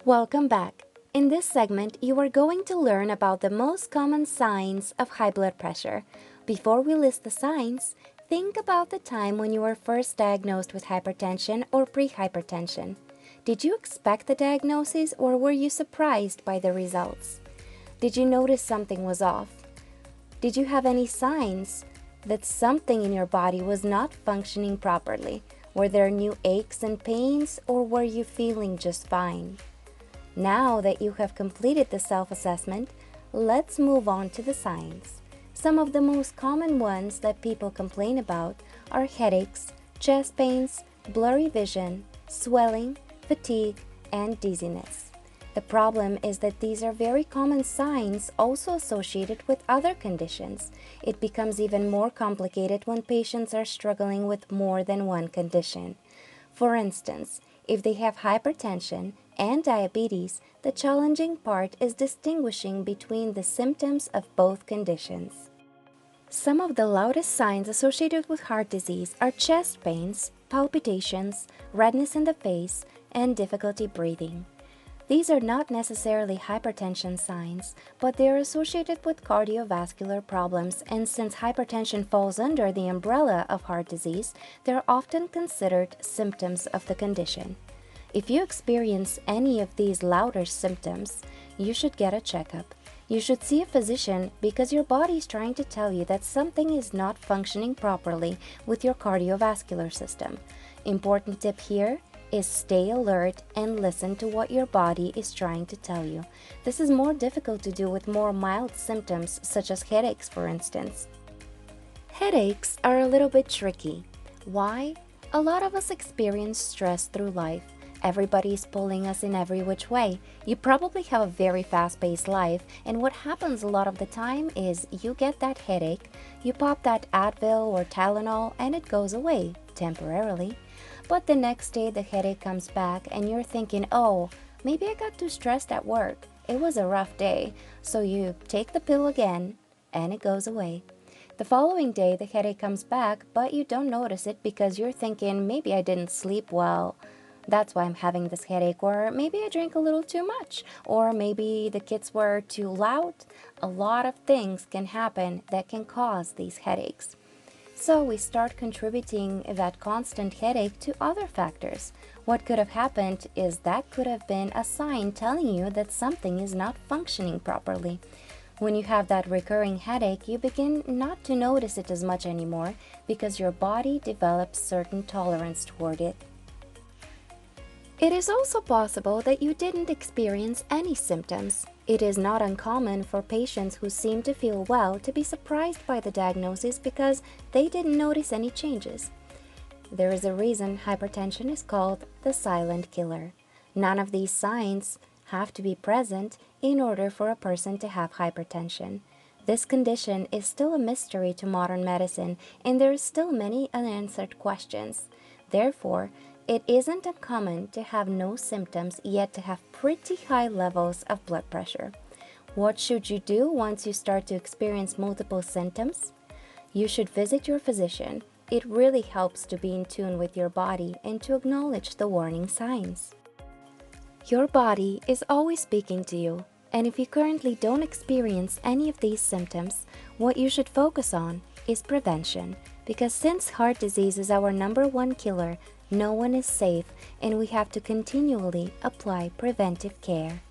Welcome back. In this segment, you are going to learn about the most common signs of high blood pressure. Before we list the signs, think about the time when you were first diagnosed with hypertension or pre-hypertension. Did you expect the diagnosis or were you surprised by the results? Did you notice something was off? Did you have any signs that something in your body was not functioning properly? Were there new aches and pains or were you feeling just fine? Now that you have completed the self-assessment, let's move on to the signs. Some of the most common ones that people complain about are headaches, chest pains, blurry vision, swelling, fatigue, and dizziness. The problem is that these are very common signs also associated with other conditions. It becomes even more complicated when patients are struggling with more than one condition. For instance, if they have hypertension and diabetes, the challenging part is distinguishing between the symptoms of both conditions. Some of the loudest signs associated with heart disease are chest pains, palpitations, redness in the face, and difficulty breathing. These are not necessarily hypertension signs, but they are associated with cardiovascular problems, and since hypertension falls under the umbrella of heart disease, they are often considered symptoms of the condition. If you experience any of these louder symptoms, you should get a checkup. You should see a physician because your body is trying to tell you that something is not functioning properly with your cardiovascular system. Important tip here is stay alert and listen to what your body is trying to tell you. This is more difficult to do with more mild symptoms such as headaches, for instance. Headaches are a little bit tricky. Why? A lot of us experience stress through life. Everybody is pulling us in every which way. You probably have a very fast-paced life, and what happens a lot of the time is you get that headache, you pop that Advil or Tylenol, and it goes away, temporarily. But the next day the headache comes back and you're thinking, oh, maybe I got too stressed at work. It was a rough day. So you take the pill again and it goes away. The following day the headache comes back, but you don't notice it because you're thinking, maybe I didn't sleep well. That's why I'm having this headache, or maybe I drank a little too much, or maybe the kids were too loud. A lot of things can happen that can cause these headaches. So we start contributing that constant headache to other factors. What could have happened is that could have been a sign telling you that something is not functioning properly. When you have that recurring headache, you begin not to notice it as much anymore because your body develops certain tolerance toward it. It is also possible that you didn't experience any symptoms. It is not uncommon for patients who seem to feel well to be surprised by the diagnosis because they didn't notice any changes. There is a reason hypertension is called the silent killer. None of these signs have to be present in order for a person to have hypertension. This condition is still a mystery to modern medicine, and there are still many unanswered questions. Therefore, it isn't uncommon to have no symptoms yet to have pretty high levels of blood pressure. What should you do once you start to experience multiple symptoms? You should visit your physician. It really helps to be in tune with your body and to acknowledge the warning signs. Your body is always speaking to you, and if you currently don't experience any of these symptoms, what you should focus on is prevention, because since heart disease is our #1 killer, no one is safe, and we have to continually apply preventive care.